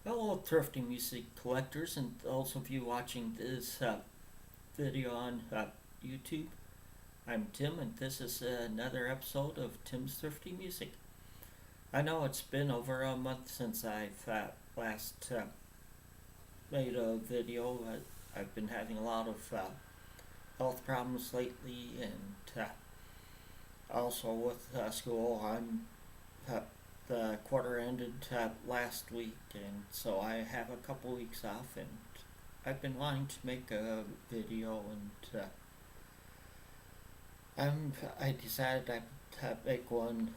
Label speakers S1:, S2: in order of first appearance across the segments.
S1: Hello, Thrifty music collectors, and those of you watching this video on YouTube. I'm Tim, and this is another episode of Tim's Thrifty Music. I know it's been over a month since I've last made a video. I've been having a lot of health problems lately, and also with school. Uh, the quarter ended last week, and so I have a couple weeks off, and I've been wanting to make a video, and I decided I'd make one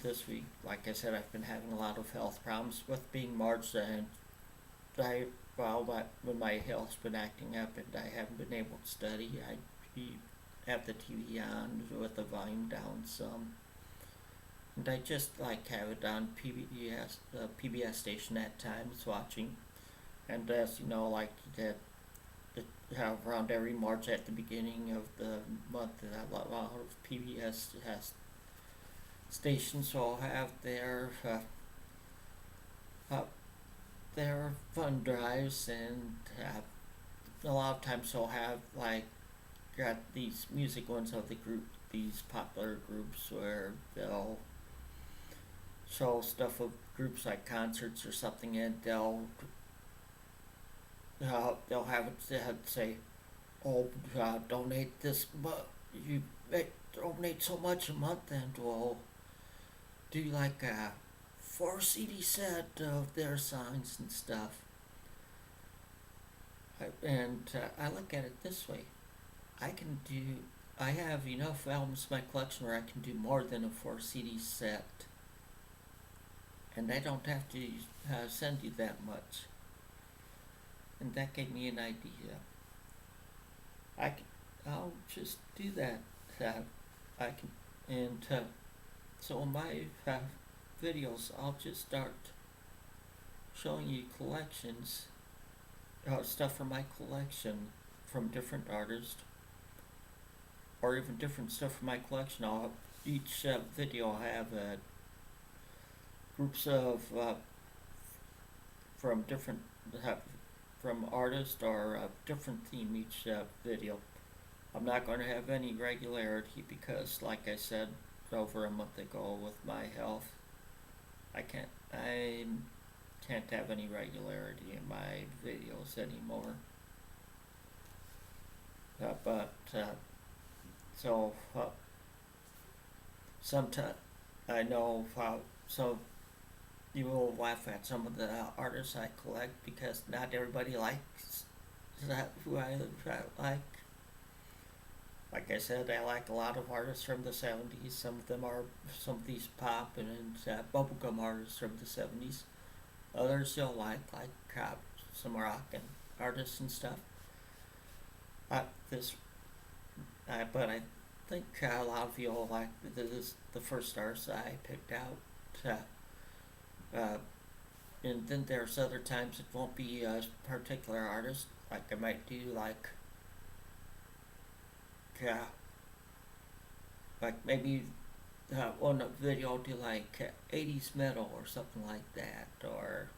S1: this week. Like I said, I've been having a lot of health problems with being March, and when my health's been acting up and I haven't been able to study, I have the TV on with the volume down some. And I just like have it on PBS, the PBS station at times watching. And as you know, like that, around every March at the beginning of the month, a lot of PBS has stations will have uh, their fund drives, and a lot of times they'll have like got these music ones of the group, these popular groups where they'll show stuff of groups like concerts or something, and they'll have it say, "Oh, donate this, but you donate so much a month, and we'll do like a 4 CD set of their songs and stuff." And I look at it this way: I can do. I have enough albums in my collection where I can do more than a 4 CD set, and I don't have to send you that much. And that gave me an idea. I'll just do that. I can, and so in my videos, I'll just start showing you collections, stuff from my collection from different artists, or even different stuff from my collection. Each video I'll have groups of from different uh, from artists or a different theme each video. I'm not going to have any regularity because, like I said over a month ago, with my health, I can't have any regularity in my videos anymore. But so sometimes I know so you will laugh at some of the artists I collect because not everybody likes who I like. Like I said, I like a lot of artists from the 70s. Some of these pop and bubblegum artists from the 70s. Others you'll like some rock and artists and stuff. This, but I think a lot of you will like the first artist I picked out. And then there's other times it won't be a particular artist. Like I might do uh, like maybe one video I'll do like 80s metal or something like that, or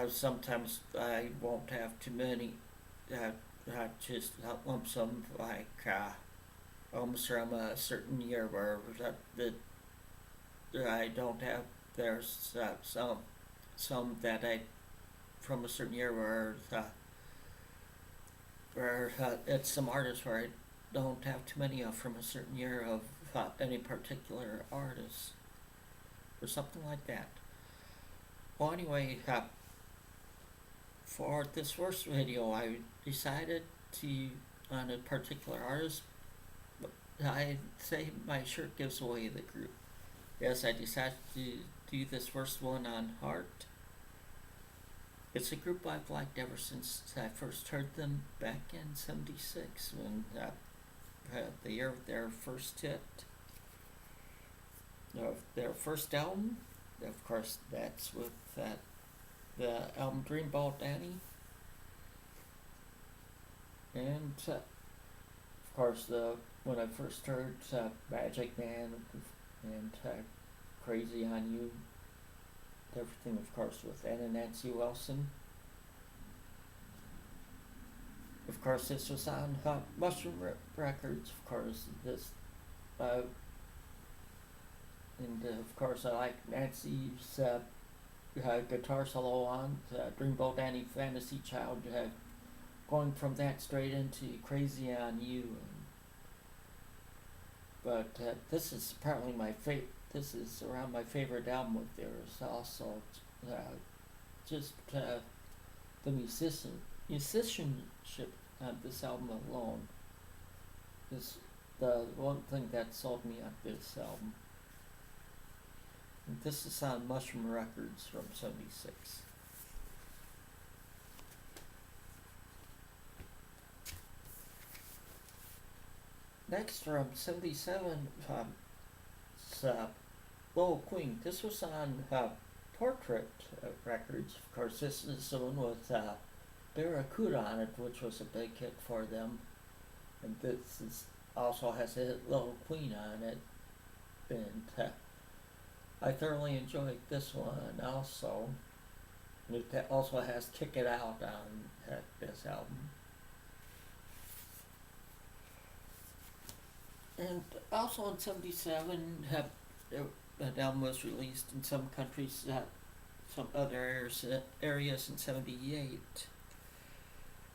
S1: sometimes I won't have too many. Just lump sum like almost from a certain year where I don't have. There's some that I from a certain year where it's some artists where I don't have too many of from a certain year of any particular artist or something like that. Well, anyway, for this first video, I decided to on a particular artist. I say my shirt gives away the group. Yes, I decided to do this first one on Heart. It's a group I've liked ever since I first heard them back in '76 when the year of their first hit, of their first album. Of course, that's with the album Dreamball Danny, and of course when I first heard Magic Man and Crazy on You, everything, of course, with Anna Nancy Wilson. Of course, this was on Mushroom Records. Of course, this, and of course, I like Nancy's guitar solo on Dreamboat Annie Fantasy Child. Going from that straight into Crazy on You. But this is apparently my favorite. This is around my favorite album of theirs. Also, just the musicianship on this album alone is the one thing that sold me on this album. And this is on Mushroom Records from '76. Next from '77, Lowell Queen. This was on Portrait Records. Of course, this is the one with Barracuda on it, which was a big hit for them. And this is, also has a hit Lowell Queen on it. And I thoroughly enjoyed this one also. And it also has Kick It Out on this album. And also in '77, that album was released in some countries, some other areas in '78.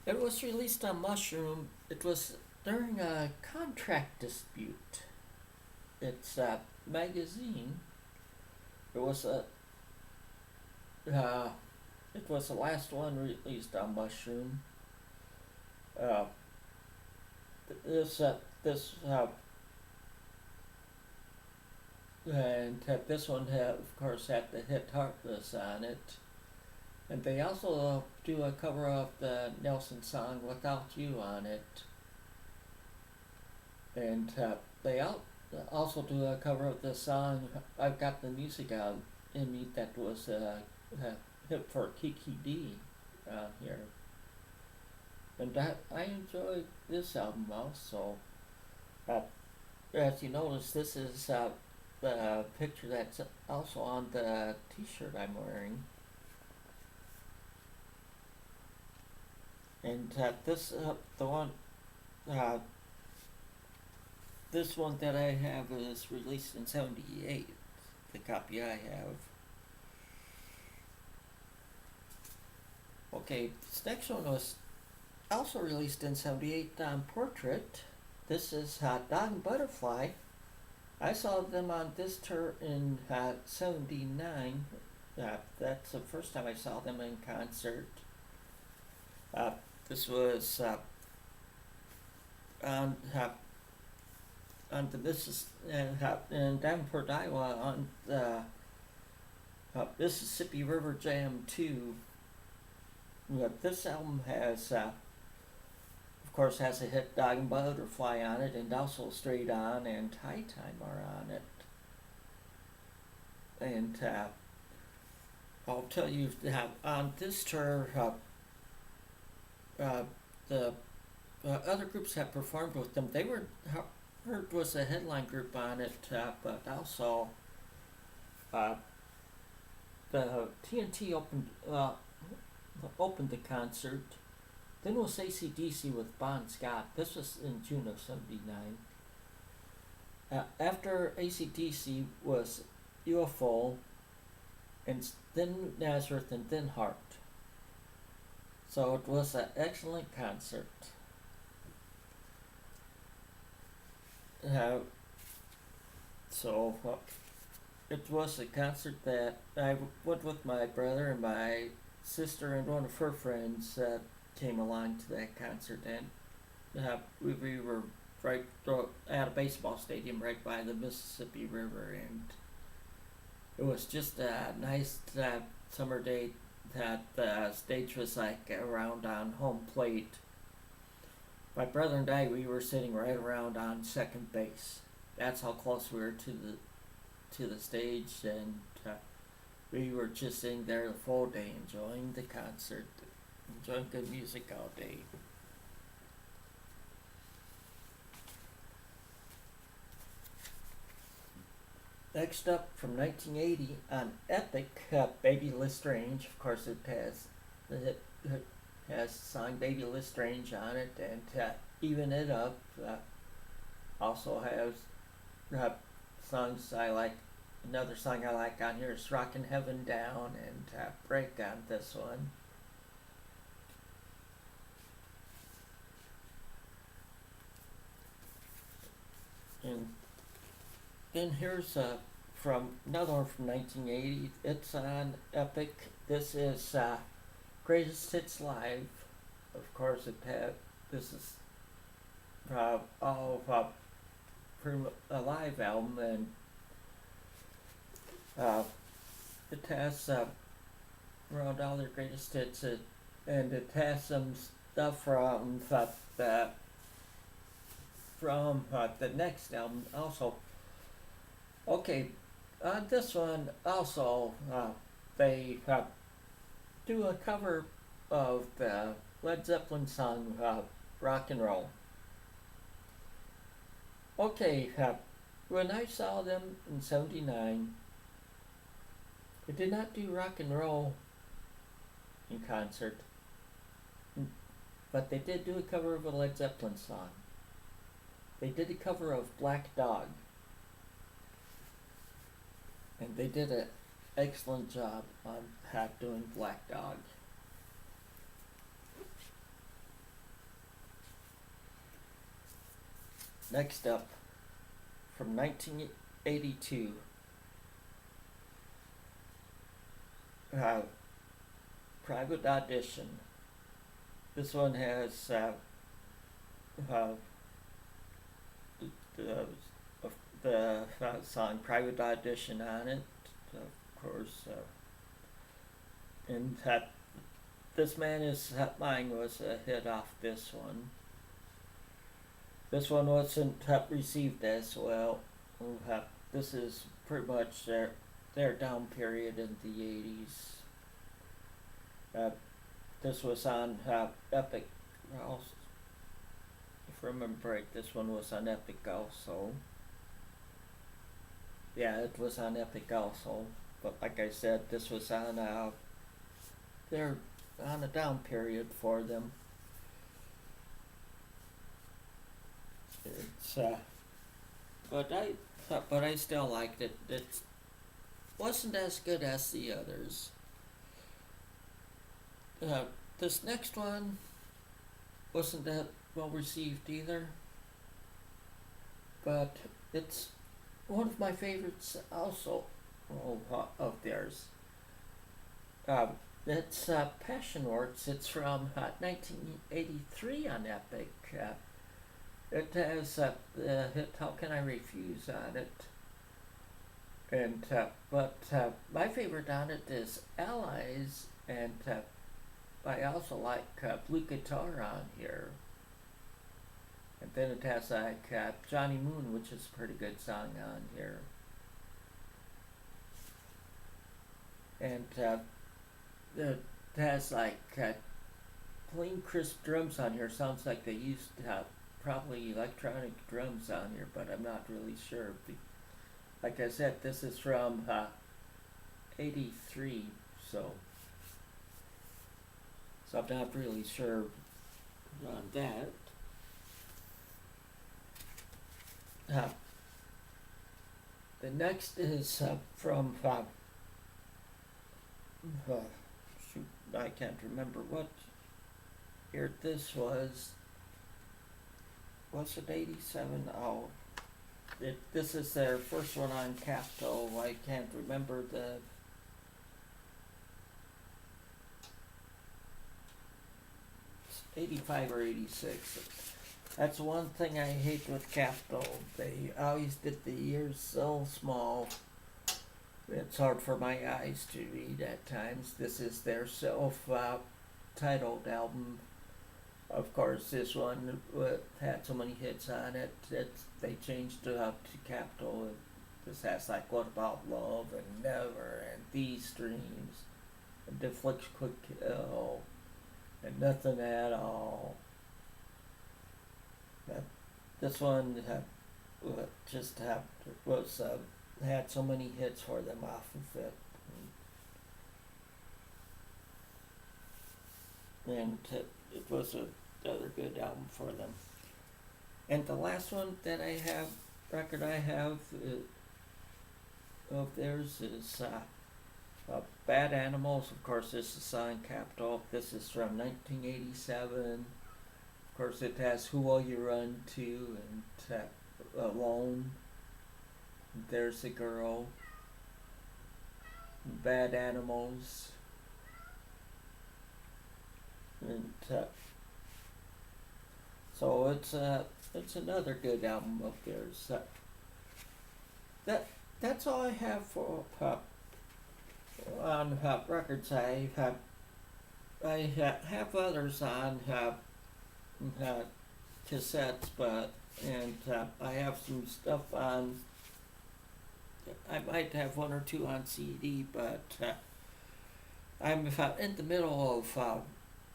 S1: It was released on Mushroom. It was during a contract dispute. It's a magazine. It was the last one released on Mushroom. And this one of course had the hit Heartless on it, and they also do a cover of the Nelson song Without You on it, and they also do a cover of the song I've Got the Music Out in Me that was a hit for Kiki D here, and I enjoyed this album also. As you notice, this is the picture that's also on the t-shirt I'm wearing. And this one that I have is released in '78, the copy I have. Okay, this next one was also released in '78 on Portrait. This is Dog and Butterfly. I saw them on this tour in '79. That's the first time I saw them in concert. This was on the in Davenport, Iowa, on the Mississippi River Jam 2. This album has, of course, has a hit Dog and Butterfly on it, and also Straight On and High Time are on it. And I'll tell you that on this tour, the other groups that performed with them, they were heard was a headline group on it, but also the TNT opened the concert. Then was AC/DC with Bon Scott. This was in June of '79. After AC/DC was UFO, and then Nazareth, and then Heart. So it was an excellent concert. It was a concert that I went with my brother and my sister and one of her friends that came along to that concert, and we were right at a baseball stadium right by the Mississippi River, and it was just a nice summer day. That the stage was like around on home plate. My brother and I, we were sitting right around on second base. That's how close we were to the stage, and we were just sitting there the full day, enjoying the concert, enjoying good music all day. Next up from 1980 on Epic, Baby Lestrange. Of course, it has the song Baby Lestrange on it, and Even It Up also has songs I like. Another song I like on here is Rockin' Heaven Down and Break on this one. And then here's from another one from 1980. It's on Epic. This is Greatest Hits Live. Of course, this is all from a live album, and it has around all their greatest hits, and it has some stuff from the next album also. Okay, on this one also they do a cover of the Led Zeppelin song Rock and Roll. Okay, when I saw them in '79, they did not do rock and roll in concert, but they did do a cover of a Led Zeppelin song. They did a cover of Black Dog, and they did an excellent job on doing Black Dog. Next up, from 1982, Private Audition. This one has the song Private Audition on it, of course, and This Man Is Mine was a hit off this one. This one wasn't received as well. This is pretty much their down period in the 80s. This was on Epic. Also, if I remember right, this one was on Epic also. Yeah, it was on Epic also. But like I said, this was on they're on a down period for them. It's but I still liked it. It wasn't as good as the others. This next one wasn't that well received either, but it's one of my favorites also of theirs. It's Passion Works. It's from 1983 on Epic. It has the hit "How Can I Refuse" on it, and but my favorite on it is "Allies," and I also like "Blue Guitar" on here. And then it has like "Johnny Moon," which is a pretty good song on here, and it has like clean, crisp drums on here. Sounds like they used to have probably electronic drums on here, but I'm not really sure. Like I said, this is from '83, so I'm not really sure on that. The next is from shoot, I can't remember what year this was. Was it '87? Oh, this is their first one on Capitol. I can't remember the. It's '85 or '86. That's one thing I hate with Capitol. They always did the years so small. It's hard for my eyes to read at times. This is their self-titled album. Of course, this one had so many hits on it that they changed it up to Capitol. This has like "What About Love" and "Never" and "These Dreams" and "Deflect Quick Kill" and "Nothing at All." This one was had so many hits for them off of it. And it was another good album for them. And the last one that I have, record I have of theirs is Bad Animals. Of course, this is Sign Capital. This is from 1987. Of course, it has Who Will You Run To and Alone. There's a Girl. Bad Animals. And so it's another good album of theirs. That's all I have for on records. I have others on cassettes, but I have some stuff on. I might have one or two on CD, but I'm in the middle of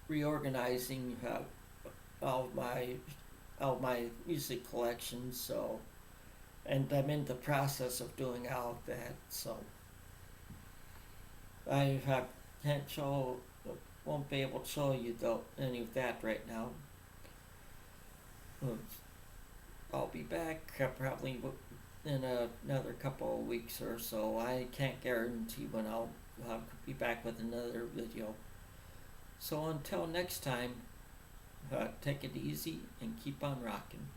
S1: reorganizing all of my music collections. So, and I'm in the process of doing all of that. So, I can't show, won't be able to show you any of that right now. I'll be back probably in another couple of weeks or so. I can't guarantee when I'll be back with another video. So until next time, take it easy and keep on rocking.